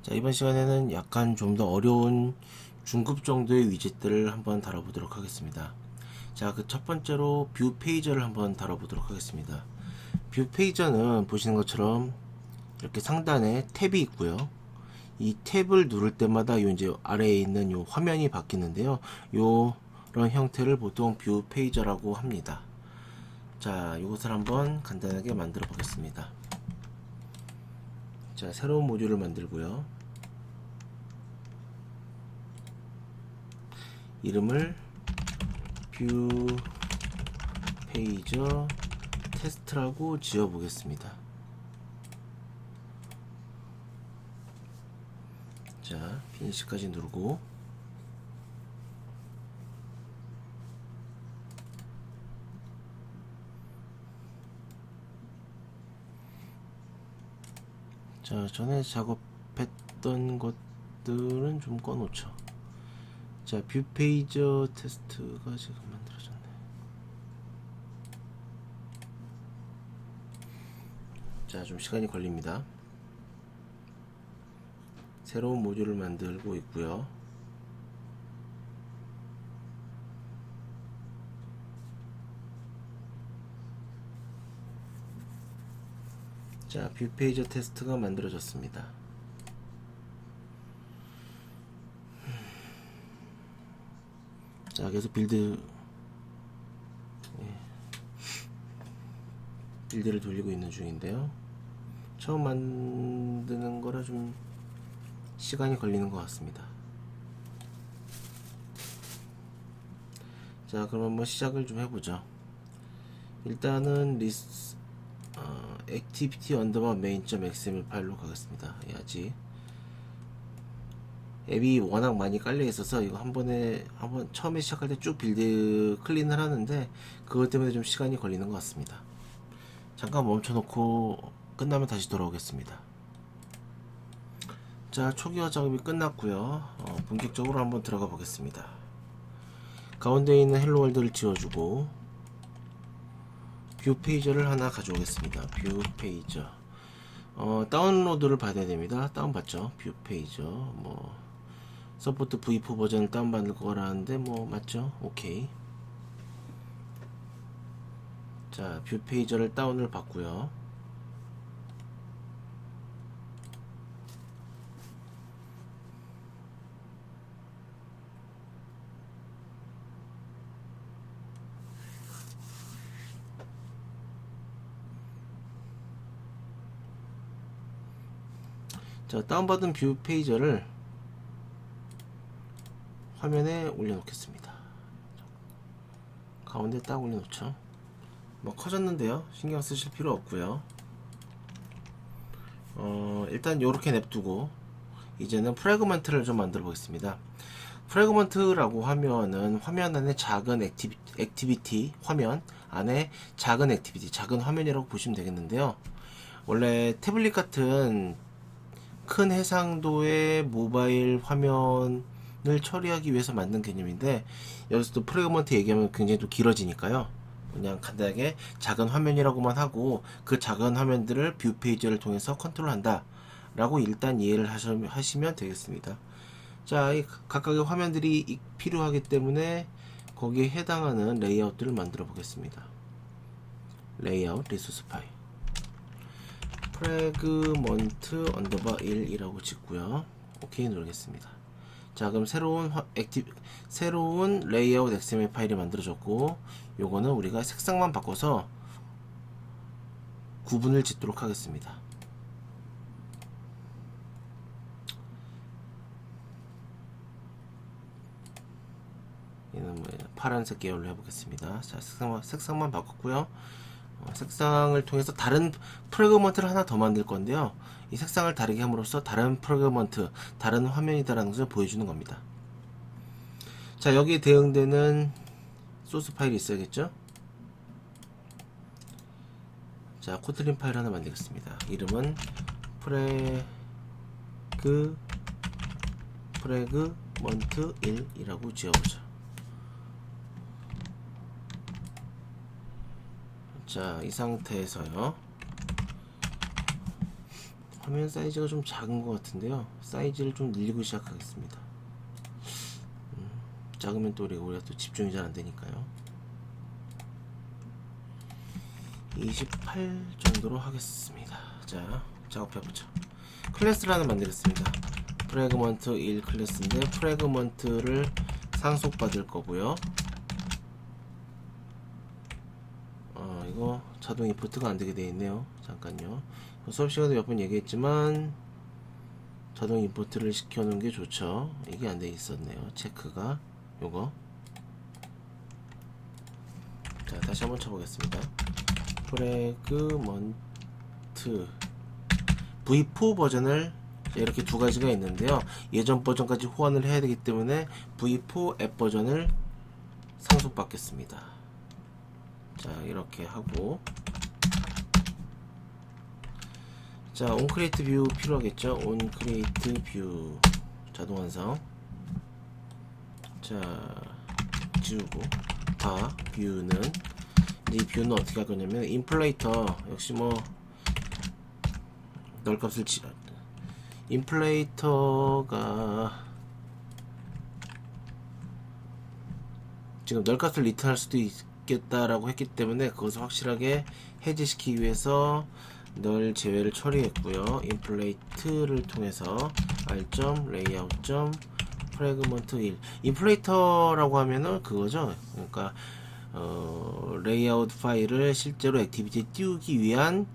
자, 이번 시간에는 약간 좀 더 어려운 중급 정도의 위젯들을 한번 다뤄보도록 하겠습니다. 자, 그 첫 번째로 뷰 페이저를 한번 다뤄보도록 하겠습니다. 뷰 페이저는 보시는 것처럼 이렇게 상단에 탭이 있고요. 이 탭을 누를 때마다 요 이제 아래에 있는 요 화면이 바뀌는데요. 요런 형태를 보통 뷰 페이저라고 합니다. 자, 이것을 한번 간단하게 만들어 보겠습니다. 자, 새로운 모듈을 만들고요. 이름을 뷰 페이저 테스트라고 지어 보겠습니다. 자, 피니시까지 누르고 자, 전에 작업했던 것들은 좀 꺼놓죠. 자, 뷰 페이저 테스트가 지금 만들어졌네. 자, 좀 시간이 걸립니다. 새로운 모듈을 만들고 있고요. 자, 뷰 페이저 테스트가 만들어졌습니다. 자, 계속 빌드를 돌리고 있는 중인데요. 처음 만드는 거라 좀 시간이 걸리는 것 같습니다. 자, 그럼 한번 시작을 좀 해보죠. 일단은 activity underbar main.xml 파일로 가겠습니다. 아직 앱이 워낙 많이 깔려 있어서 이거 한번 처음에 시작할 때 쭉 빌드 클린을 하는데 그것 때문에 좀 시간이 걸리는 것 같습니다. 잠깐 멈춰놓고 끝나면 다시 돌아오겠습니다. 자, 초기화 작업이 끝났고요. 본격적으로 한번 들어가 보겠습니다. 가운데 있는 헬로 월드를 지워주고 뷰 페이저를 하나 가져오겠습니다. 뷰 페이저 다운로드를 받아야 됩니다. 다운받죠. 뷰 페이저 뭐 서포트 V4 버전을 다운받을 거라는데 뭐 맞죠? 오케이. 자, 뷰 페이저를 다운을 받고요. 자, 다운받은 뷰 페이저를 화면에 올려놓겠습니다. 가운데 딱 올려놓죠. 뭐 커졌는데요. 신경 쓰실 필요 없고요. 일단 요렇게 냅두고 이제는 프래그먼트를 좀 만들어 보겠습니다. 프래그먼트라고 하면은 화면 안에 작은 액티비티 화면 안에 작은 액티비티 작은 화면이라고 보시면 되겠는데요. 원래 태블릿 같은 큰 해상도의 모바일 화면을 처리하기 위해서 만든 개념인데 여기서 또 프래그먼트 얘기하면 굉장히 또 길어지니까요. 그냥 간단하게 작은 화면이라고만 하고 그 작은 화면들을 뷰 페이지를 통해서 컨트롤한다 라고 일단 이해를 하시면 되겠습니다. 자, 이 각각의 화면들이 필요하기 때문에 거기에 해당하는 레이아웃들을 만들어 보겠습니다. 레이아웃 리소스 파일 프래그먼트 언더바 1이라고 짓고요. 오케이 누르겠습니다. 자, 그럼 새로운 레이아웃 XML 파일이 만들어졌고 요거는 우리가 색상만 바꿔서 구분을 짓도록 하겠습니다. 얘는 뭐 파란색 계열로 해보겠습니다. 자, 색상만 바꿨고요. 색상을 통해서 다른 프래그먼트를 하나 더 만들 건데요. 이 색상을 다르게 함으로써 다른 프래그먼트, 다른 화면이다라는 것을 보여주는 겁니다. 자, 여기에 대응되는 소스 파일이 있어야겠죠? 자, 코틀린 파일 하나 만들겠습니다. 이름은 프래그먼트 1이라고 지어보죠. 자, 이 상태에서요. 화면 사이즈가 좀 작은 것 같은데요. 사이즈를 좀 늘리고 시작하겠습니다. 작으면 또 우리가 또 집중이 잘 안되니까요. 28 정도로 하겠습니다. 자, 작업해보죠. 클래스를 하나 만들었습니다. 프래그먼트 1 클래스인데 프래그먼트를 상속받을 거고요. 이거 자동 임포트가 안되게 되어 있네요. 잠깐요. 수업 시간에 몇 번 얘기했지만 자동 임포트를 시켜놓은 게 좋죠. 이게 안 돼 있었네요. 체크가 요거. 자, 다시 한번 쳐보겠습니다. 프래그먼트 V4 버전을 이렇게 두 가지가 있는데요. 예전 버전까지 호환을 해야 되기 때문에 V4 앱 버전을 상속받겠습니다. 자, 이렇게 하고, 자, 온크리에이트 뷰 필요하겠죠. 온크리에이트 뷰 자동 완성. 자, 지우고 바 뷰는 이 뷰는 어떻게 할 거냐면 인플레이터 역시 뭐 널값을 인플레이터가 지금 널값을 리턴할 수도 있겠다라고 했기 때문에 그것을 확실하게 해제시키기 위해서 널 제외를 처리했고요. 인플레이트를 통해서 r.layout. 프래그먼트 1 인플레이터라고 하면은 그거죠. 그러니까 레이아웃 파일을 실제로 액티비티에 띄우기 위한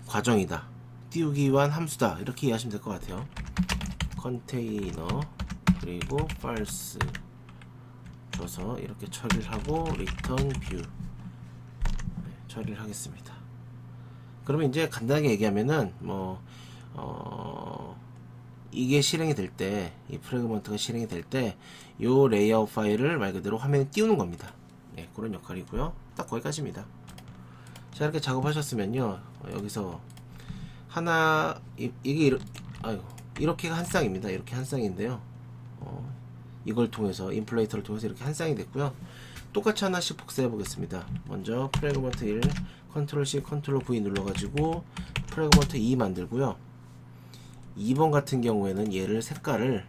과정이다. 띄우기 위한 함수다. 이렇게 이해하시면 될 것 같아요. 컨테이너 그리고 false 줘서 이렇게 처리를 하고 return view 처리를 하겠습니다. 그러면 이제 간단하게 얘기하면은 이게 실행이 될 때, 이 프래그먼트가 실행이 될 때, 요 레이아웃 파일을 말 그대로 화면에 띄우는 겁니다. 네, 그런 역할이고요. 딱 거기까지입니다. 자, 이렇게 작업하셨으면요, 여기서 하나, 이렇게가 한 쌍입니다. 이렇게 한 쌍인데요. 이걸 통해서, 인플레이터를 통해서 이렇게 한 쌍이 됐고요. 똑같이 하나씩 복사해 보겠습니다. 먼저 프래그먼트 1, 컨트롤 C, 컨트롤 V 눌러가지고 프래그먼트 2 만들고요. 2번 같은 경우에는 얘를 색깔을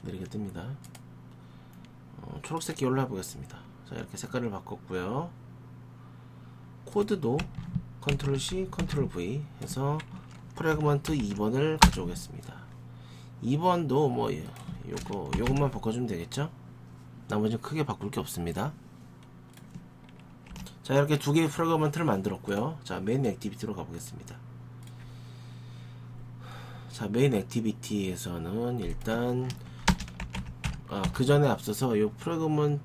느리게 뜹니다. 초록색 계열로 해보겠습니다. 자, 이렇게 색깔을 바꿨고요. 코드도 컨트롤 C, 컨트롤 V 해서 프래그먼트 2번을 가져오겠습니다. 2번도 뭐 요것만 바꿔주면 되겠죠? 나머지는 크게 바꿀 게 없습니다. 자, 이렇게 두 개의 프래그먼트를 만들었고요. 자, 메인 액티비티로 가보겠습니다. 자, 메인 액티비티에서는 일단 그 전에 앞서서 이 프래그먼트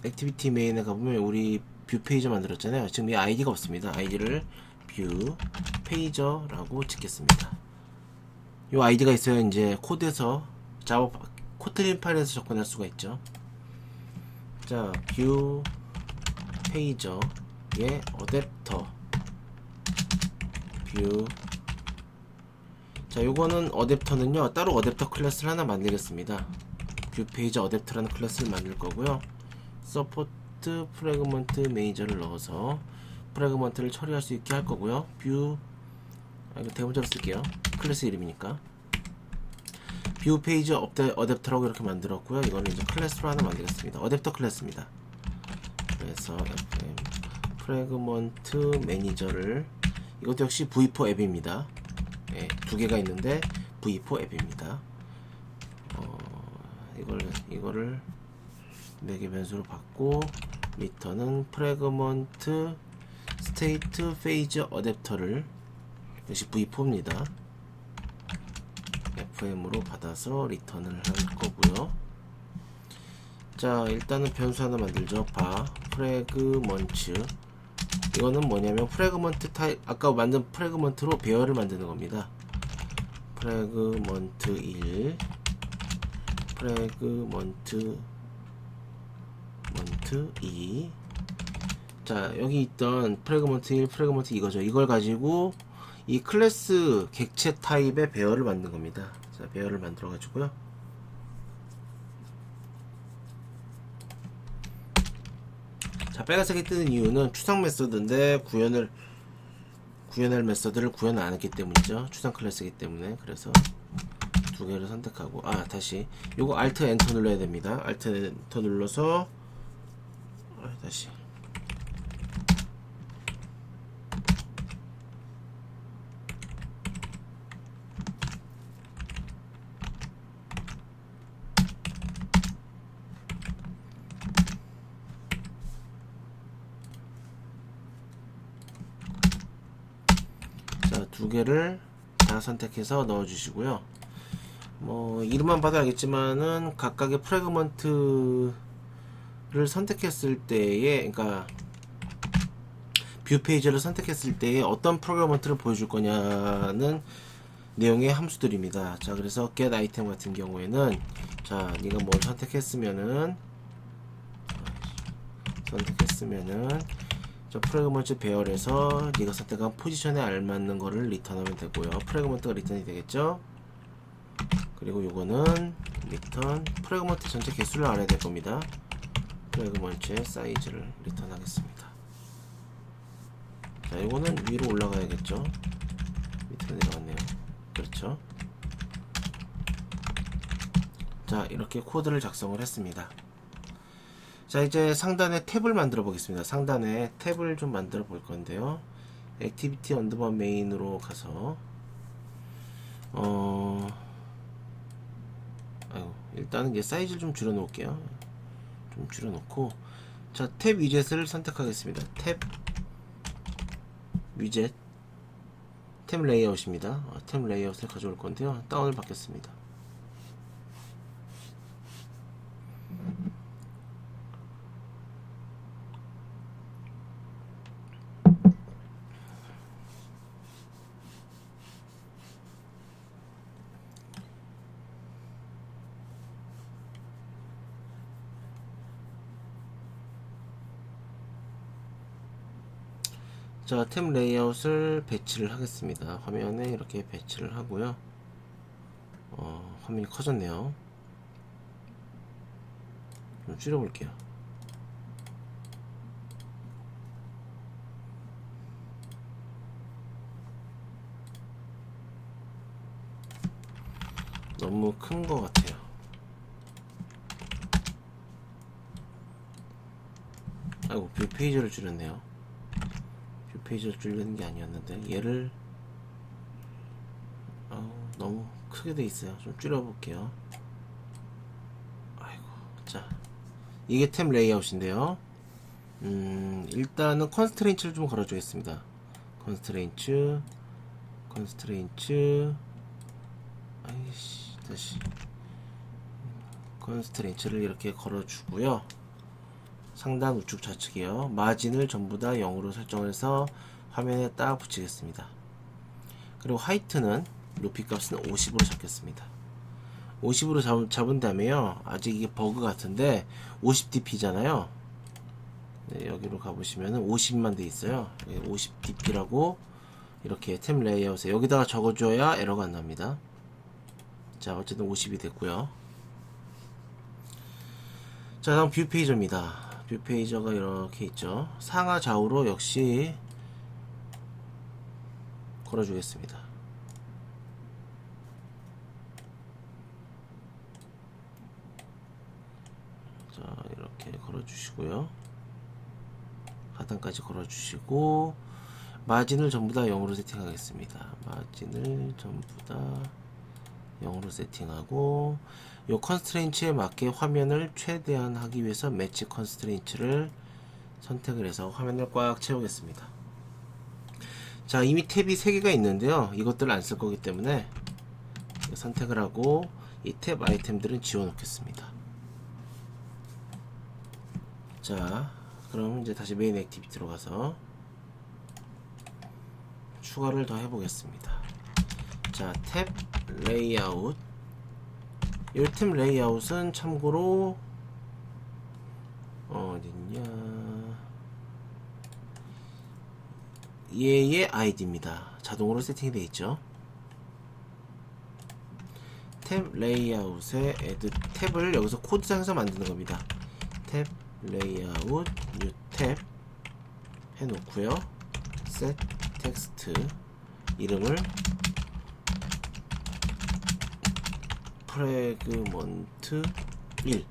액티비티 메인에 가보면 우리 뷰 페이저 만들었잖아요. 지금 이 아이디가 없습니다. 아이디를 뷰 페이저라고 짓겠습니다. 이 아이디가 있어야 이제 코드에서 자바 코트린 파일에서 접근할 수가 있죠. 자, 뷰 페이저 예, 어댑터 뷰. 자, 요거는 어댑터는요 따로 어댑터 클래스를 하나 만들겠습니다. 뷰 페이지 어댑터라는 클래스를 만들 거고요. 서포트 프래그먼트 매니저를 넣어서 프래그먼트를 처리할 수 있게 할 거고요. 뷰 이거 대문자로 쓸게요. 클래스 이름이니까. 뷰 페이지 어댑터라고 이렇게 만들었고요. 이거는 이제 클래스로 하나 만들겠습니다. 어댑터 클래스입니다. 그래서 fm 프래그먼트 매니저를 이것도 역시 V4 앱입니다. 예, 두 개가 있는데 V4 앱입니다. 이거를 4개 변수로 받고 리턴은 프래그먼트 스테이트 페이지 어댑터를 역시 V4입니다. FM으로 받아서 리턴을 할 거고요. 자, 일단은 변수 하나 만들죠. 바 프래그먼트. 이거는 뭐냐면 프래그먼트 타입 아까 만든 프래그먼트로 배열을 만드는 겁니다. 프래그먼트 1 프래그먼트 2. 자, 여기 있던 프래그먼트 1 프래그먼트 이거죠. 이걸 가지고 이 클래스 객체 타입의 배열을 만든 겁니다. 자, 배열을 만들어 가지고요. 자, 빨간색이 뜨는 이유는 추상 메소드인데 구현할 메소드를 구현 안 했기 때문이죠. 추상 클래스이기 때문에. 그래서 두 개를 선택하고, 다시 요거 Alt 엔터 눌러야 됩니다. Alt 엔터 눌러서 다시 두 개를 다 선택해서 넣어 주시고요. 뭐 이름만 봐도 알겠지만은 각각의 프래그먼트를 선택했을 때에, 그러니까 뷰 페이지를 선택했을 때에 어떤 프래그먼트를 보여줄 거냐는 내용의 함수들입니다. 자, 그래서 get item 같은 경우에는, 자, 네가 뭘 선택했으면은 저 프래그먼트 배열에서 네가 선택한 포지션에 알맞는 거를 리턴하면 되고요. 프래그먼트가 리턴이 되겠죠. 그리고 요거는 리턴 프래그먼트 전체 개수를 알아야 될 겁니다. 프래그먼트의 사이즈를 리턴하겠습니다. 자, 요거는 위로 올라가야겠죠. 밑으로 내려갔네요. 그렇죠. 자, 이렇게 코드를 작성을 했습니다. 자, 이제 상단에 탭을 만들어 보겠습니다. 상단에 탭을 좀 만들어 볼 건데요. 액티비티 언더바 메인으로 가서 일단은 이제 사이즈를 좀 줄여 놓을게요. 좀 줄여 놓고, 자, 탭 위젯을 선택하겠습니다. 탭 위젯, 탭 레이아웃입니다. 탭 레이아웃을 가져올 건데요. 다운을 받겠습니다. 자, 탭 레이아웃을 배치를 하겠습니다. 화면에 이렇게 배치를 하고요. 화면이 커졌네요. 좀 줄여볼게요. 너무 큰 것 같아요. 아이고, 뷰 페이지를 줄였네요. 뷰 페이지를 줄이는 게 아니었는데, 얘를 너무 크게 돼 있어요. 좀 줄여볼게요. 아이고, 자, 이게 탭 레이아웃인데요. 일단은 컨스트레인츠를 좀 걸어주겠습니다. 컨스트레인츠, 아이씨, 다시 컨스트레인츠를 이렇게 걸어주고요. 상단 우측 좌측이요. 마진을 전부 다 0으로 설정해서 화면에 딱 붙이겠습니다. 그리고 하이트는 높이 값은 50으로 잡겠습니다. 50으로 잡은 다음에요. 아직 이게 버그 같은데 50dp잖아요. 네, 여기로 가보시면은 50만 돼 있어요. 50dp라고 이렇게 템 레이아웃에 여기다가 적어줘야 에러가 안 납니다. 자, 어쨌든 50이 됐고요. 자, 다음 뷰 페이저입니다. 뷰 페이저가 이렇게 있죠. 상하 좌우로 역시 걸어주겠습니다. 자, 이렇게 걸어주시고요. 하단까지 걸어주시고, 마진을 전부 다 0으로 세팅하겠습니다. 마진을 전부 다 0으로 세팅하고, 요 컨스트레인츠에 맞게 화면을 최대한 하기 위해서 매치 컨스트레인츠를 선택을 해서 화면을 꽉 채우겠습니다. 자, 이미 탭이 3개가 있는데요. 이것들을 안 쓸 거기 때문에 선택을 하고 이 탭 아이템들은 지워 놓겠습니다. 자, 그럼 이제 다시 메인 액티비티로 가서 추가를 더 해보겠습니다. 자, 탭 레이아웃, 이 탭 레이아웃은 참고로 어딨냐, 얘의 아이디입니다. 자동으로 세팅이 되어 있죠. 탭 레이아웃에 애드 탭을 여기서 코드상에서 만드는 겁니다. 탭 레이아웃 뉴 탭 해놓고요. set text 이름을 프래그먼트 1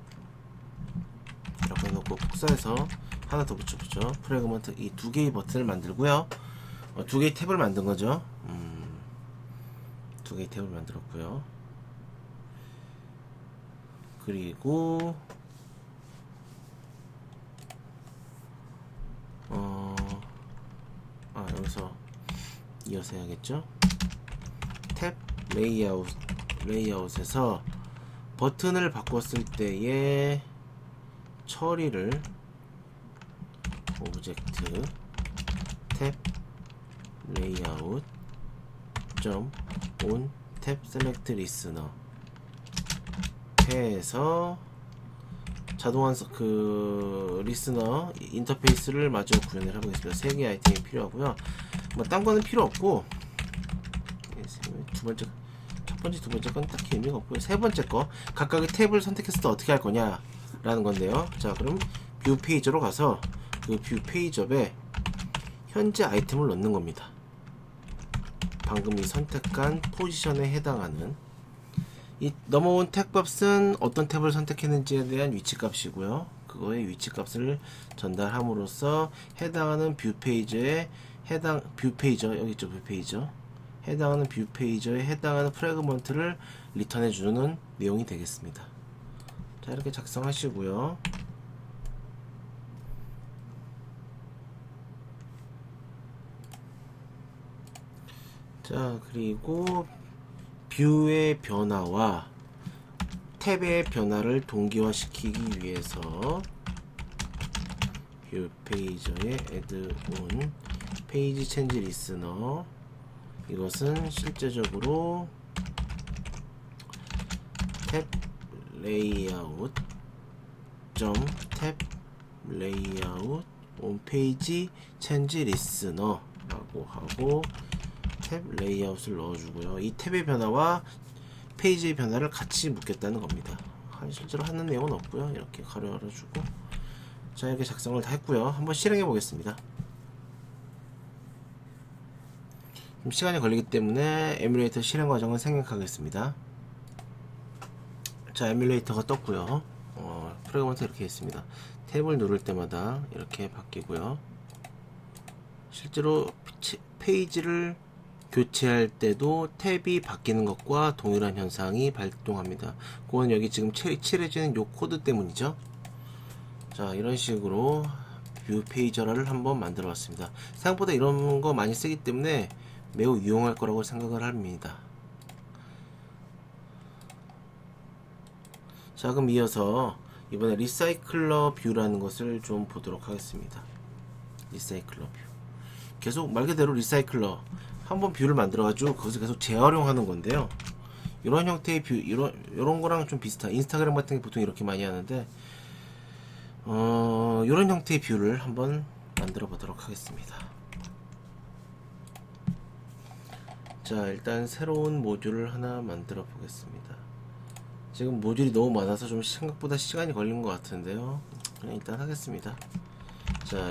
이렇게 해놓고 복사해서 하나 더 붙여보죠. 프래그먼트 이 두 개의 버튼을 만들고요. 두 개의 탭을 만든 거죠. 두 개의 탭을 만들었고요. 그리고 여기서 이어서 해야겠죠. 탭 레이아웃에서 버튼을 바꿨을 때의 처리를 오브젝트 탭 레이아웃 점 온 탭 셀렉트 리스너 해서 자동한 그 리스너 인터페이스를 마저 구현을 해보겠습니다. 3개 아이템이 필요하고요. 뭐 딴 거는 필요 없고 첫 번째, 두 번째 건 딱히 의미가 없고요. 세 번째 거 각각의 탭을 선택했을 때 어떻게 할 거냐 라는 건데요. 자, 그럼 뷰 페이지로 가서 그 뷰 페이지업에 현재 아이템을 넣는 겁니다. 방금 이 선택한 포지션에 해당하는 이 넘어온 탭값은 어떤 탭을 선택했는지에 대한 위치값이고요. 그거의 위치값을 전달함으로써 해당하는 뷰 페이지에 뷰 페이저 여기 있죠. 뷰 페이저 해당하는 뷰 페이저에 해당하는 프래그먼트를 리턴해 주는 내용이 되겠습니다. 자, 이렇게 작성하시고요. 자, 그리고 뷰의 변화와 탭의 변화를 동기화시키기 위해서 뷰 페이저의 add on 페이지 체인지 리스너 이것은 실제적으로 탭 레이아웃 점 탭 레이아웃 온 페이지 체인지 리스너 라고 하고 탭 레이아웃을 넣어주고요. 이 탭의 변화와 페이지의 변화를 같이 묶겠다는 겁니다. 실제로 하는 내용은 없고요. 이렇게 가로 열어주고 자, 이렇게 작성을 다 했고요. 한번 실행해 보겠습니다. 좀 시간이 걸리기 때문에 에뮬레이터 실행 과정을 생략하겠습니다. 자, 에뮬레이터가 떴고요. 프래그먼트 이렇게 있습니다. 탭을 누를 때마다 이렇게 바뀌고요. 실제로 페이지를 교체할 때도 탭이 바뀌는 것과 동일한 현상이 발동합니다. 그건 여기 지금 칠해지는 요 코드 때문이죠. 자, 이런 식으로 뷰 페이저를 한번 만들어 봤습니다. 생각보다 이런 거 많이 쓰기 때문에 매우 유용할 거라고 생각을 합니다. 자, 그럼 이어서 이번에 리사이클러 뷰라는 것을 좀 보도록 하겠습니다. 리사이클러 뷰. 계속 말 그대로 리사이클러 한번 뷰를 만들어가지고 거기서 계속 재활용하는 건데요. 이런 형태의 뷰, 이런 거랑 좀 비슷한 인스타그램 같은 게 보통 이렇게 많이 하는데, 이런 형태의 뷰를 한번 만들어 보도록 하겠습니다. 자, 일단 새로운 모듈을 하나 만들어 보겠습니다. 지금 모듈이 너무 많아서 좀 생각보다 시간이 걸린 것 같은데요. 그냥 일단 하겠습니다. 자,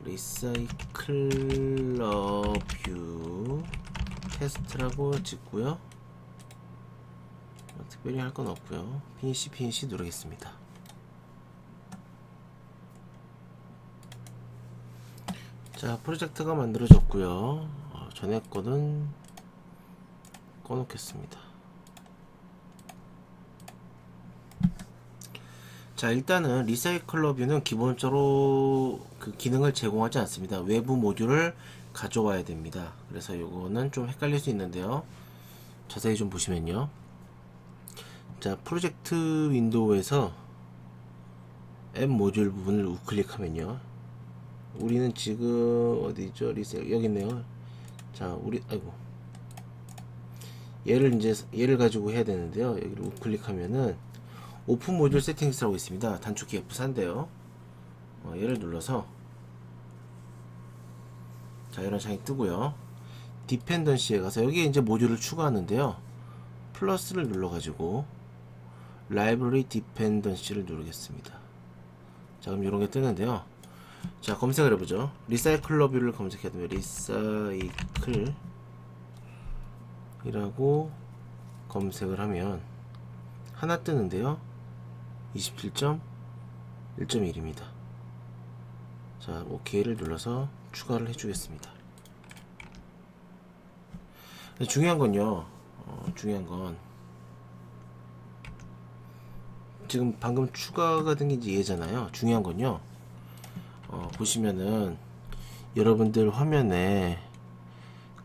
리사이클러 뷰 테스트라고 짓고요. 특별히 할 건 없고요. 피니시 누르겠습니다. 자, 프로젝트가 만들어졌고요. 전에 거는 꺼놓겠습니다. 자, 일단은 리사이클러 뷰는 기본적으로 그 기능을 제공하지 않습니다. 외부 모듈을 가져와야 됩니다. 그래서 이거는 좀 헷갈릴 수 있는데요. 자세히 좀 보시면요. 자, 프로젝트 윈도우에서 앱 모듈 부분을 우클릭하면요. 우리는 지금 어디죠? 여기 있네요. 자, 얘를 가지고 해야 되는데요. 여기를 우클릭하면은 오픈 모듈 세팅스라고 있습니다. 단축키 F4인데요. 얘를 눌러서 자, 이런 창이 뜨고요. 디펜던시에 가서 여기에 이제 모듈을 추가하는데요. 플러스를 눌러가지고 라이브러리 디펜던시를 누르겠습니다. 자, 그럼 이런 게 뜨는데요. 자, 검색을 해보죠. 리사이클러 뷰를 검색해야 됩니다. 리사이클이라고 검색을 하면 하나 뜨는데요. 27.1.1입니다. 자, OK를 눌러서 추가를 해주겠습니다. 중요한 건요. 중요한 건 지금 방금 추가가 된 게 이제 얘잖아요. 중요한 건요. 보시면은 여러분들 화면에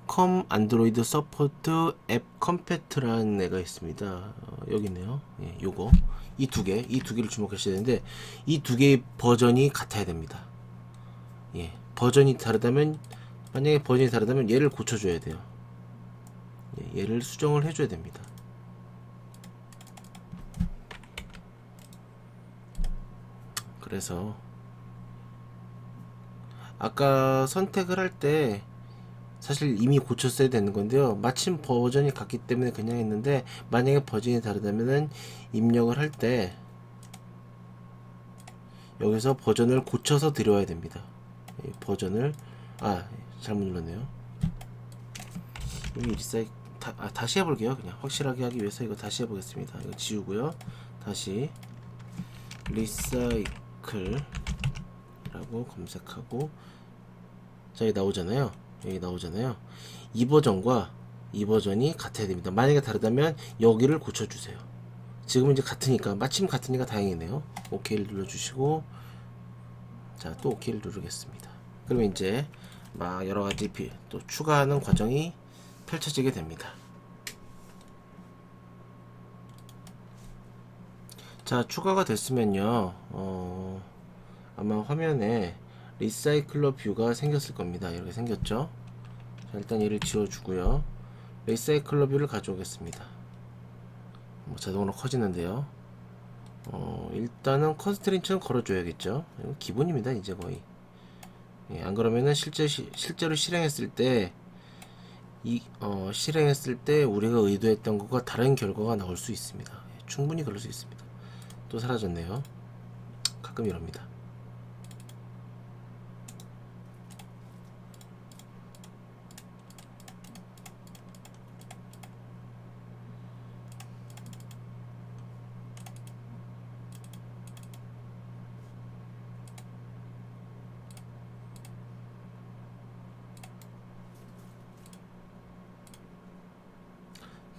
컴 안드로이드 서포트 앱 컴패트라는 애가 있습니다. 여기 있네요. 예, 요거 이 두 개를 주목하셔야 되는데 이 두 개의 버전이 같아야 됩니다. 예, 버전이 다르다면 만약에 버전이 다르다면 얘를 고쳐줘야 돼요. 예, 얘를 수정을 해줘야 됩니다. 그래서 아까 선택을 할 때 사실 이미 고쳤어야 되는 건데요. 마침 버전이 같기 때문에 그냥 했는데 만약에 버전이 다르다면은 입력을 할 때 여기서 버전을 고쳐서 들여와야 됩니다. 버전을 잘못 눌렀네요. 여기 리사이 다시 해볼게요. 그냥 확실하게 하기 위해서 이거 다시 해보겠습니다. 이거 지우고요. 다시 리사이클 라고 검색하고 자, 여기 나오잖아요. 이 버전과 이 버전이 같아야 됩니다. 만약에 다르다면 여기를 고쳐주세요. 지금은 이제 같으니까 마침 같으니까 다행이네요. OK를 눌러주시고 자, 또 OK를 누르겠습니다. 그러면 이제 막 여러가지 또 추가하는 과정이 펼쳐지게 됩니다. 자, 추가가 됐으면요 아마 화면에 리사이클러 뷰가 생겼을 겁니다. 이렇게 생겼죠. 자, 일단 얘를 지워주고요. 리사이클러 뷰를 가져오겠습니다. 자동으로 커지는데요. 일단은 컨스트레인트는 걸어줘야겠죠. 이거 기본입니다. 이제 거의. 예, 안 그러면은 실제로 실행했을 때 실행했을 때 우리가 의도했던 것과 다른 결과가 나올 수 있습니다. 예, 충분히 그럴 수 있습니다. 또 사라졌네요. 가끔 이럽니다.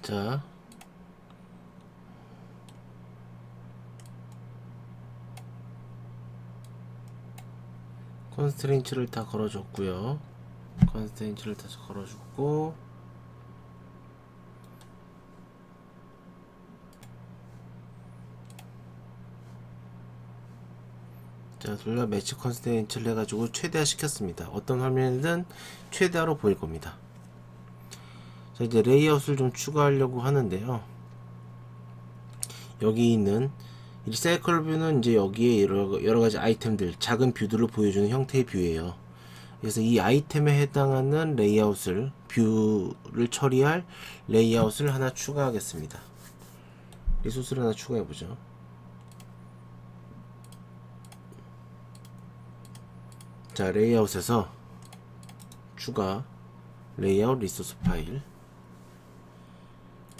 자, 컨스트레인트를 다 걸어줬고요. 자, 둘 다 매치 컨스트레인트를 해가지고 최대화 시켰습니다. 어떤 화면이든 최대화로 보일 겁니다. 자, 이제 레이아웃을 좀 추가하려고 하는데요. 여기 있는 리사이클 뷰는 이제 여기에 여러가지 아이템들, 작은 뷰들을 보여주는 형태의 뷰예요. 그래서 이 아이템에 해당하는 레이아웃을, 뷰를 처리할 레이아웃을 하나 추가하겠습니다. 리소스를 하나 추가해보죠. 자, 레이아웃에서 추가 레이아웃 리소스 파일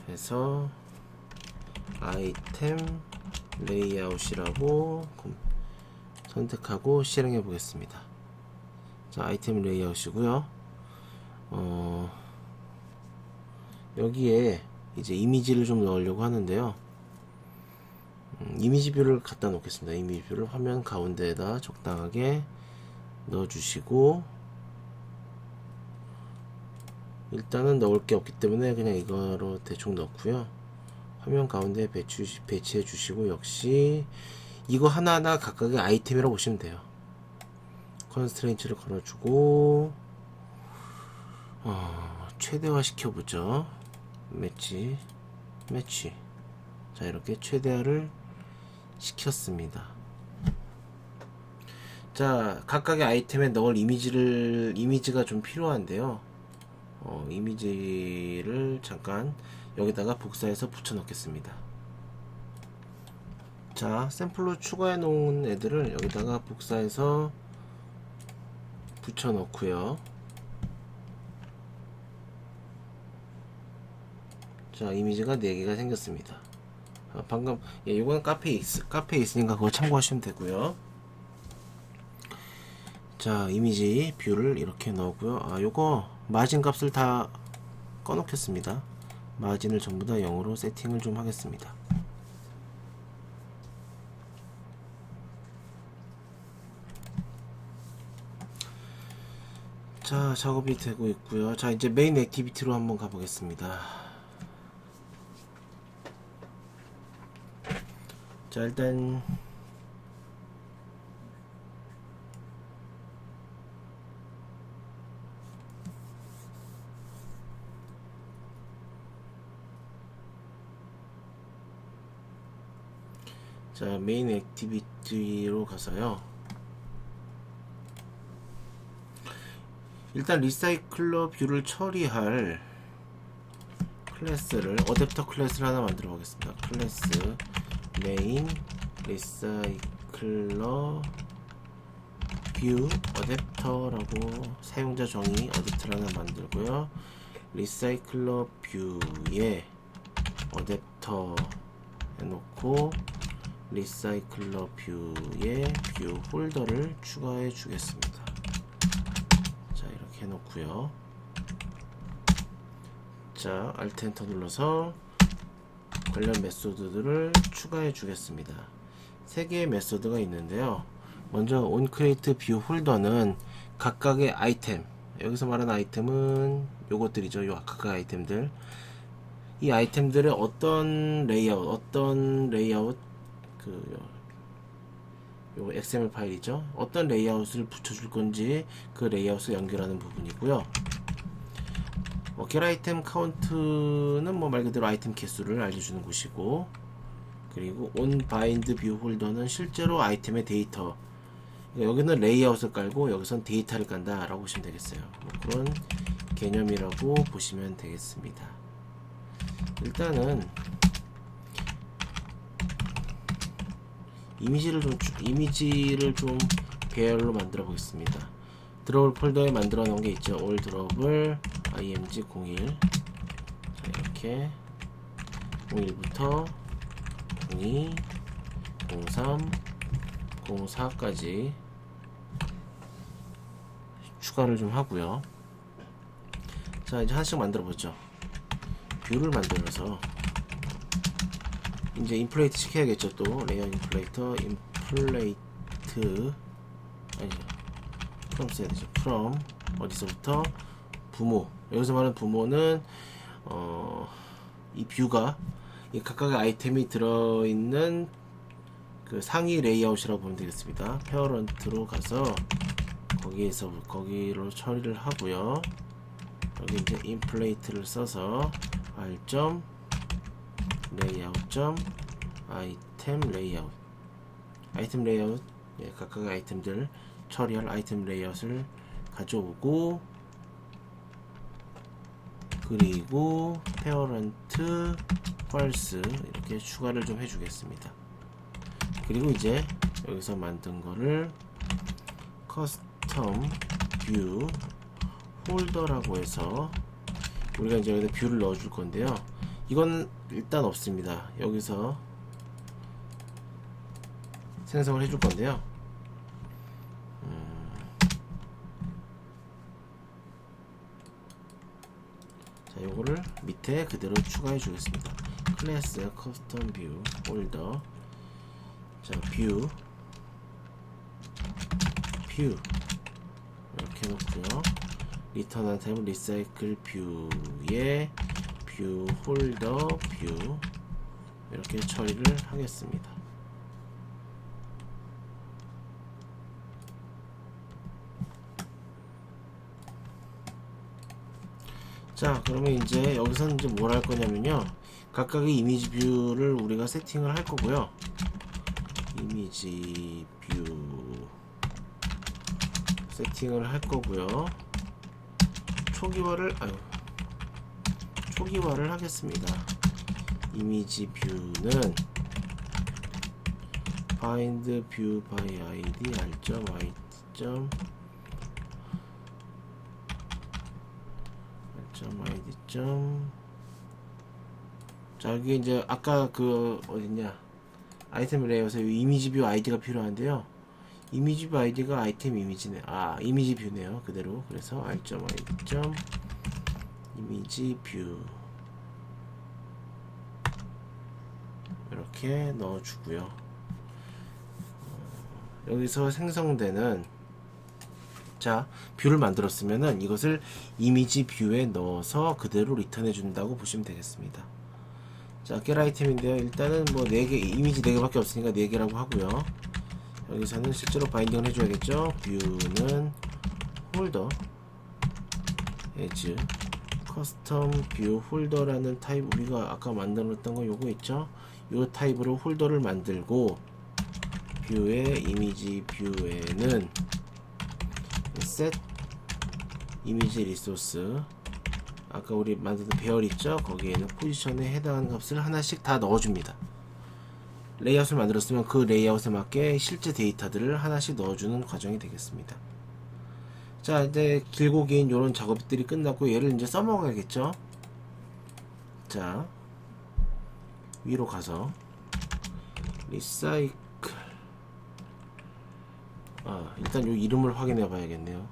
해서 아이템 레이아웃이라고 선택하고 실행해 보겠습니다. 자, 아이템 레이아웃이고요. 여기에 이제 이미지를 좀 넣으려고 하는데요. 이미지 뷰를 갖다 놓겠습니다. 이미지 뷰를 화면 가운데에다 적당하게 넣어주시고, 일단은 넣을 게 없기 때문에 그냥 이거로 대충 넣고요. 화면 가운데 배치해 주시고, 역시 이거 하나하나 각각의 아이템이라고 보시면 돼요. 컨스트레인트를 걸어주고, 최대화 시켜보죠. 매치. 자, 이렇게 최대화를 시켰습니다. 자, 각각의 아이템에 넣을 이미지가 좀 필요한데요. 이미지를 잠깐 여기다가 복사해서 붙여 넣겠습니다. 자, 샘플로 추가해 놓은 애들을 여기다가 복사해서 붙여 넣고요. 자, 이미지가 4개가 생겼습니다. 방금 이건 카페에 있으니까 그거 참고하시면 되고요. 자, 이미지 뷰를 이렇게 넣고요. 요거 마진 값을 다 꺼놓겠습니다. 마진을 전부 다 0으로 세팅을 좀 하겠습니다. 자, 작업이 되고 있고요. 자, 이제 메인 액티비티로 한번 가보겠습니다. 자, 일단 자, 메인 액티비티로 가서요. 일단 리사이클러 뷰를 처리할 클래스를 어댑터 클래스를 하나 만들어 보겠습니다. 클래스 메인 리사이클러 뷰 어댑터라고 사용자 정의 어댑터를 하나 만들고요. 리사이클러 뷰에 어댑터 해놓고 리사이클러 뷰에 뷰 홀더를 추가해 주겠습니다. 자, 이렇게 해놓고요. 자, Alt 엔터 눌러서 관련 메소드들을 추가해 주겠습니다. 3개의 메소드가 있는데요. 먼저 onCreate 뷰 홀더는 각각의 아이템, 여기서 말하는 아이템은 요것들이죠. 요 각각 아이템들, 이 아이템들의 어떤 레이아웃 요 XML 파일이죠. 어떤 레이아웃을 붙여줄 건지 그 레이아웃을 연결하는 부분이고요. get 아이템 카운트는 뭐 말 그대로 아이템 개수를 알려주는 곳이고, 그리고 on bind view 홀더는 실제로 아이템의 데이터, 그러니까 여기는 레이아웃을 깔고 여기선 데이터를 깐다 라고 보시면 되겠어요. 뭐 그런 개념이라고 보시면 되겠습니다. 일단은 이미지를 좀 배열로 만들어 보겠습니다. 드롭을 폴더에 만들어 놓은 게 있죠. all 드롭을 img01. 자, 이렇게 01부터 02, 03, 04까지 추가를 좀 하고요. 자, 이제 하나씩 만들어 보죠. 뷰를 만들어서 이제 인플레이트 시켜야겠죠. 또 레이어 인플레이터 인플레이트 아니죠, 프롬 써야 되죠. 프롬 어디서부터 부모, 여기서 말하는 부모는 이 뷰가 이 각각의 아이템이 들어있는 그 상위 레이아웃이라고 보면 되겠습니다. 페어런트로 가서 거기로 처리를 하고요. 여기 이제 인플레이트를 써서 r 레이아웃 아이템 레이아웃, 예, 각각의 아이템들 처리할 아이템 레이아웃을 가져오고, 그리고 페어런트 false 이렇게 추가를 좀 해주겠습니다. 그리고 이제 여기서 만든 거를 커스텀 뷰 홀더라고 해서 우리가 이제 여기다 뷰를 넣어줄 건데요. 이건 일단 없습니다. 여기서 생성을 해줄 건데요. 자, 요거를 밑에 그대로 추가해 주겠습니다. 클래스 커스텀 뷰 홀더. 자, 뷰 이렇게 놓고요. 리턴 아이템은 리사이클 뷰에 뷰 홀더 뷰 이렇게 처리를 하겠습니다. 자, 그러면 이제 여기서는 이제 뭘 할 거냐면요, 각각의 이미지 뷰를 우리가 세팅을 할 거고요. 이미지 뷰 세팅을 할 거고요. 초기화를 하겠습니다. 이미지 뷰는 find view by id r.id 자, 여기 이제 아까 그 어딨냐 아이템 레이아웃에 이미지 뷰 아이디가 필요한데요. 이미지 뷰 아이디가 아이템 이미지네. 이미지 뷰네요. 그대로. 그래서 r.id 이미지 뷰 이렇게 넣어주고요. 여기서 생성되는 자 뷰를 만들었으면은 이것을 이미지 뷰에 넣어서 그대로 리턴해 준다고 보시면 되겠습니다. 자, get 아이템인데요. 일단은 뭐 4개, 이미지 4개밖에 없으니까 4개라고 하고요. 여기서는 실제로 바인딩을 해줘야겠죠. 뷰는 홀더 as 커스텀 뷰 홀더라는 타입, 우리가 아까 만들었던 거 요거 있죠. 요 타입으로 홀더를 만들고 뷰의 이미지 뷰에는 set 이미지 리소스, 아까 우리 만든 배열 있죠? 거기에는 포지션에 해당하는 값을 하나씩 다 넣어줍니다. 레이아웃을 만들었으면 그 레이아웃에 맞게 실제 데이터들을 하나씩 넣어주는 과정이 되겠습니다. 자, 이제 길고 긴 요런 작업들이 끝났고 얘를 이제 써먹어야겠죠? 자, 위로 가서 리사이클, 일단 요 이름을 확인해 봐야겠네요.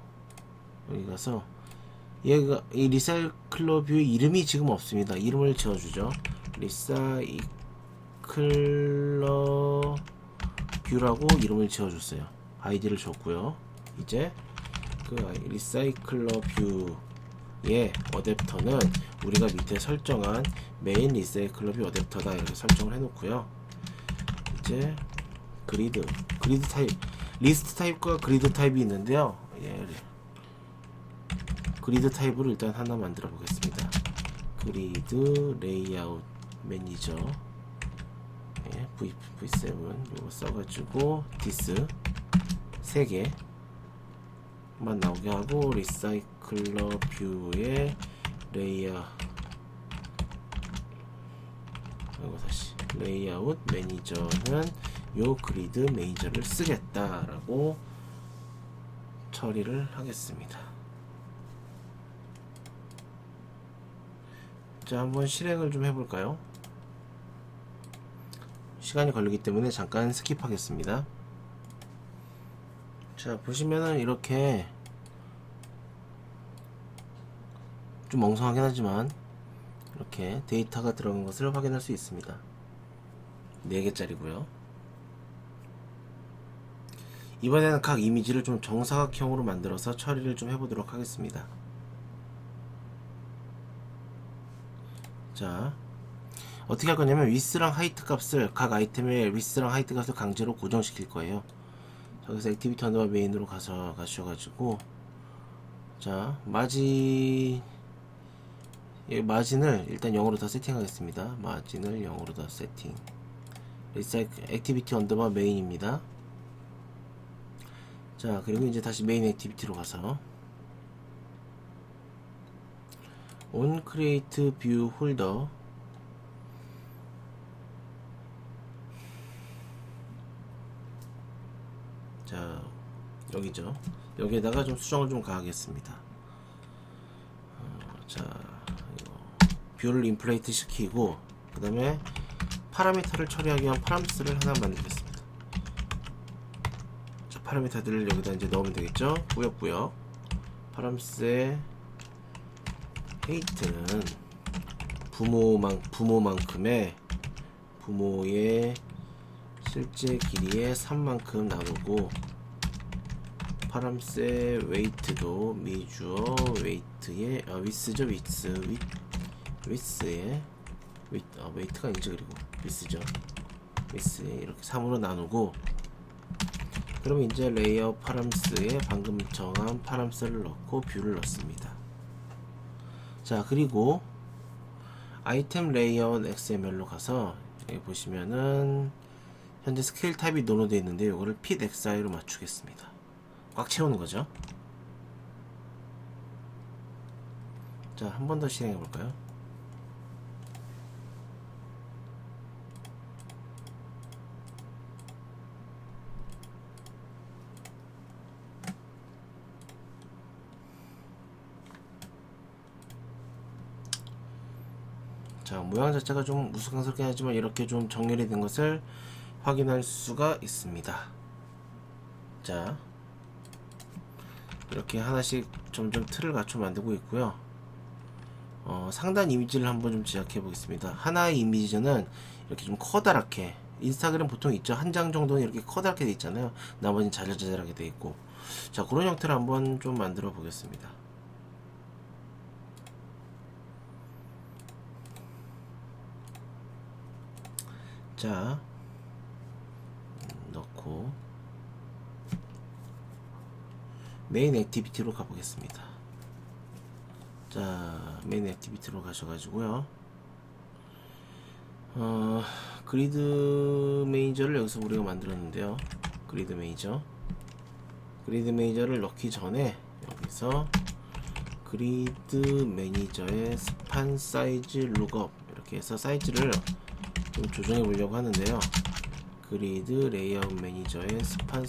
여기 가서 얘가 이 리사이클러 뷰의 이름이 지금 없습니다. 이름을 지어주죠. 리사이클러 뷰라고 이름을 지어줬어요. 아이디를 줬고요. 이제 그 리사이클러 뷰의 어댑터는 우리가 밑에 설정한 메인 리사이클러 뷰 어댑터다 이렇게 설정을 해놓고요. 이제 그리드 타입, 리스트 타입과 그리드 타입이 있는데요. 그리드 타입으로 일단 하나 만들어 보겠습니다. 그리드 레이아웃 매니저 V7 요거 써가지고 디스 3개만 나오게 하고 리사이클러 뷰의 레이아웃, 이거 다시 레이아웃 매니저는 요 그리드 매니저를 쓰겠다라고 처리를 하겠습니다. 자, 한번 실행을 좀 해볼까요? 시간이 걸리기 때문에 잠깐 스킵하겠습니다. 자, 보시면은 이렇게 좀 멍청하긴 하지만 이렇게 데이터가 들어간 것을 확인할 수 있습니다. 4개짜리고요. 이번에는 각 이미지를 좀 정사각형으로 만들어서 처리를 좀 해보도록 하겠습니다. 자, 어떻게 할 거냐면 위스랑 하이트 값을, 각 아이템의 위스랑 하이트 값을 강제로 고정시킬 거예요. 여기서 액티비티 언더바 메인으로 가셔가지고, 자, 마진을 일단 0으로 다 세팅하겠습니다. 마진을 0으로 다 세팅. 액티비티 언더바 메인입니다. 자, 그리고 이제 다시 메인 액티비티로 가서 on create view holder, 자, 여기죠. 여기에다가 좀 수정을 좀 가하겠습니다. 자, 이거 뷰를 인플레이트 시키고 그 다음에 파라미터를 처리하기 위한 파람스를 하나 만들겠습니다. 자, 파라미터들을 여기다 이제 넣으면 되겠죠. 꾸역꾸역. 파람스의 헤이트는 부모의 실제 길이의 3만큼 나누고, 파람스의 웨이트도 미주어 웨이트의 위스죠. 위스의 웨이트가 아니죠. 그리고 위스죠. 위스에 이렇게 3으로 나누고, 그럼 이제 레이아웃 파람스에 방금 정한 파람스를 넣고 뷰를 넣습니다. 자, 그리고 아이템 레이아웃 XML로 가서 여기 보시면은 현재 스케일 타입이 노노되어 있는데 이거를 fit xi로 맞추겠습니다. 꽉 채우는 거죠. 자, 한 번 더 실행해 볼까요? 자, 모양 자체가 좀 우스꽝스럽긴 하지만 이렇게 좀 정렬이 된 것을 확인할 수가 있습니다. 자, 이렇게 하나씩 점점 틀을 갖춰 만들고 있고요. 상단 이미지를 한번 좀 제작해 보겠습니다. 하나의 이미지는 이렇게 좀 커다랗게, 인스타그램 보통 있죠. 한 장 정도는 이렇게 커다랗게 돼 있잖아요. 나머지는 자잘자잘하게 돼 있고. 자, 그런 형태를 한번 좀 만들어 보겠습니다. 자, 넣고 메인 액티비티로 가보겠습니다. 자, 메인 액티비티로 가셔가지고요. 그리드 매니저를 여기서 우리가 만들었는데요. 그리드 매니저를 넣기 전에 여기서 그리드 매니저의 스판 사이즈 룩업 이렇게 해서 사이즈를 좀 조정해 보려고 하는데요. 그리드 레이아웃 매니저의 스판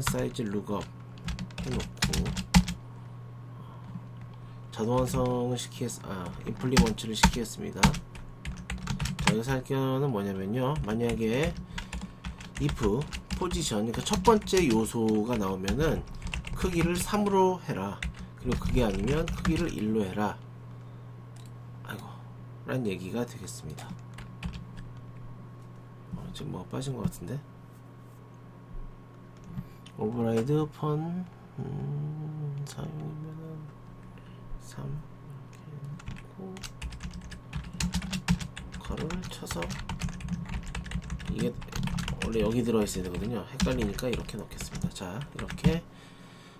사이즈 룩업 해놓고 자동 완성을 임플리먼트를 시키겠습니다. 자, 여기서 할 거는 뭐냐면요. 만약에 if 포지션, 그러니까 첫 번째 요소가 나오면은 크기를 3으로 해라. 그리고 그게 아니면 크기를 1로 해라. 라는 얘기가 되겠습니다. 지금 뭐가 빠진 것 같은데? 오버라이드 펀 4이면은 3 이렇게 놓고 가로를 쳐서 이게 원래 여기 들어있어야 되거든요. 헷갈리니까 이렇게 넣겠습니다. 자, 이렇게.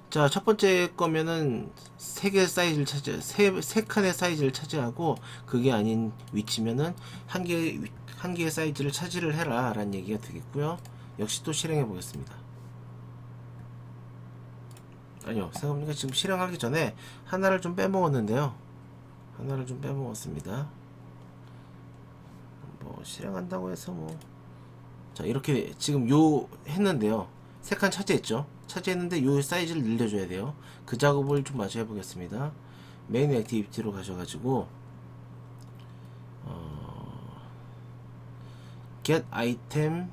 자, 첫 번째 거면은 세 칸의 사이즈를 차지하고 그게 아닌 위치면은 한 개의 사이즈를 차지를 해라 라는 얘기가 되겠고요. 역시 또 실행해 보겠습니다. 아니요, 생각해보니까 지금 실행하기 전에 하나를 좀 빼먹었는데요. 하나를 좀 빼먹었습니다. 뭐 실행한다고 해서 뭐, 자, 이렇게 지금 했는데요. 세 칸 차지했죠. 차지했는데 요 사이즈를 늘려줘야 돼요. 그 작업을 좀 마저 해보겠습니다. 메인 액티비티로 가셔가지고 get item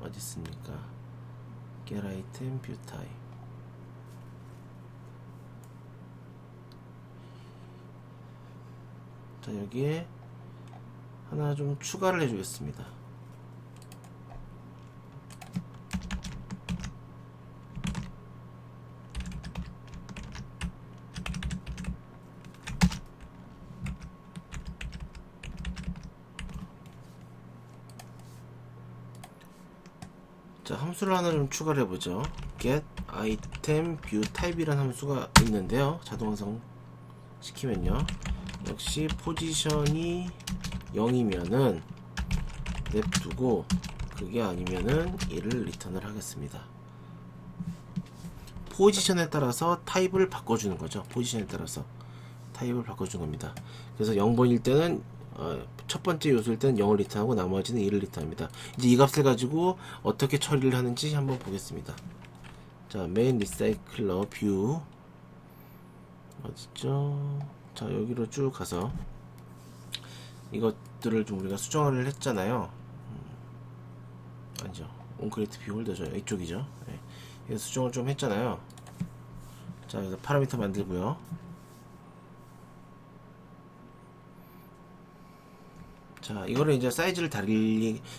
어디 있습니까? get item view type. 자, 여기에 하나 좀 추가를 해주겠습니다. 자, 함수를 하나 좀 추가를 해보죠. get item view type이라는 함수가 있는데요. 자동 완성 시키면요. 역시 포지션이 0이면은 냅두고 그게 아니면은 1을 리턴을 하겠습니다. 포지션에 따라서 타입을 바꿔주는 거죠. 포지션에 따라서 타입을 바꿔주는 겁니다. 그래서 0번일 때는 첫 번째 요소일 때는 0을 리턴하고 나머지는 1을 리턴합니다. 이제 이 값을 가지고 어떻게 처리를 하는지 한번 보겠습니다. 자, 메인 리사이클러 뷰 어딨죠? 자, 여기로 쭉 가서 이것들을 좀 우리가 수정을 했잖아요. 아니죠, 온크리에이트 뷰 홀더죠. 이쪽이죠. 네. 그래서 수정을 좀 했잖아요. 자, 여기서 파라미터 만들고요. 자, 이거를 이제 사이즈를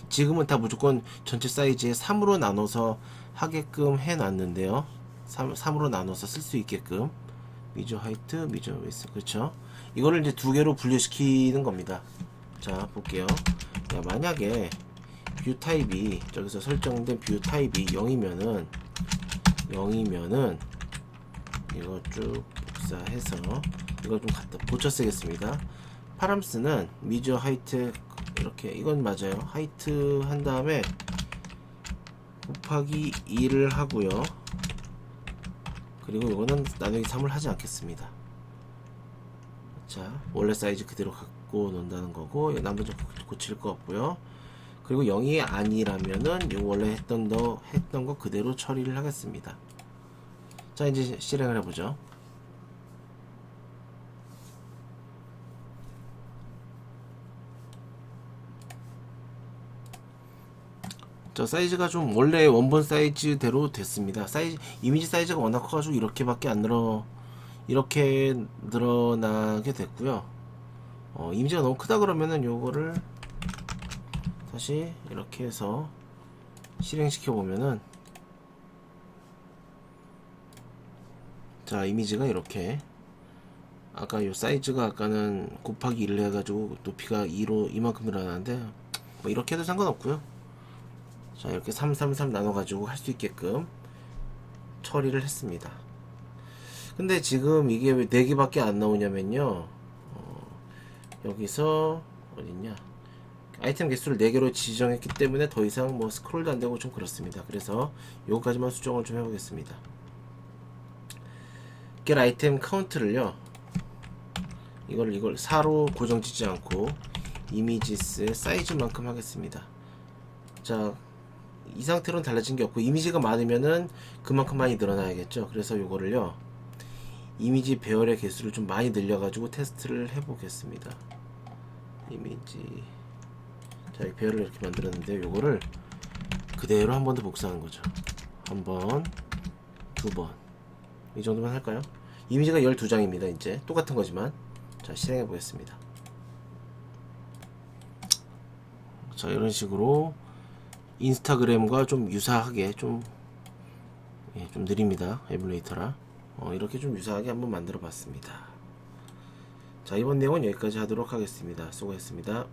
지금은 다 무조건 전체 사이즈에 3으로 나눠서 하게끔 해놨는데요. 3으로 나눠서 쓸 수 있게끔 미저 하이트, 미저 웨이스, 그렇죠? 이거를 이제 두 개로 분류시키는 겁니다. 자, 볼게요. 야, 만약에 뷰 타입이 저기서 설정된 뷰 타입이 0이면은 이거 쭉 복사해서 이거 좀 갖다 고쳐 쓰겠습니다. 파람스는 미저 하이트 이렇게, 이건 맞아요. 하이트 한 다음에 곱하기 2를 하고요. 그리고 이거는 나누기 3을 하지 않겠습니다. 자, 원래 사이즈 그대로 갖고 논다는 거고, 나머지 고칠 거 없고요. 그리고 0이 아니라면은 원래 했던 거 그대로 처리를 하겠습니다. 자, 이제 실행을 해보죠. 자, 사이즈가 좀 원래 원본 사이즈대로 됐습니다. 이미지 사이즈가 워낙 커가지고 이렇게 늘어나게 됐고요. 이미지가 너무 크다 그러면은 요거를 다시 이렇게 해서 실행시켜 보면은, 자, 이미지가 이렇게, 아까 요 사이즈가 아까는 곱하기 1을 해가지고 높이가 2로 이만큼 늘어나는데, 뭐 이렇게 해도 상관없고요. 자, 이렇게 333 나눠가지고 할 수 있게끔 처리를 했습니다. 근데 지금 이게 왜 4개밖에 안 나오냐면요, 여기서 어딨냐, 아이템 개수를 4개로 지정했기 때문에 더 이상 뭐 스크롤도 안 되고 좀 그렇습니다. 그래서 요거까지만 수정을 좀 해보겠습니다. get 아이템 카운트를요, 이걸 4로 고정 짓지 않고 이미지스의 사이즈만큼 하겠습니다. 자, 이 상태로는 달라진 게 없고, 이미지가 많으면은 그만큼 많이 늘어나야겠죠. 그래서 요거를요, 이미지 배열의 개수를 좀 많이 늘려가지고 테스트를 해보겠습니다. 이미지, 자, 이 배열을 이렇게 만들었는데, 요거를 그대로 한 번 더 복사하는 거죠. 한 번, 두 번, 이 정도만 할까요? 이미지가 12장입니다. 이제 똑같은 거지만. 자, 실행해 보겠습니다. 자, 이런 식으로 인스타그램과 좀 유사하게 좀 느립니다. 에뮬레이터라. 이렇게 좀 유사하게 한번 만들어 봤습니다. 자, 이번 내용은 여기까지 하도록 하겠습니다. 수고했습니다.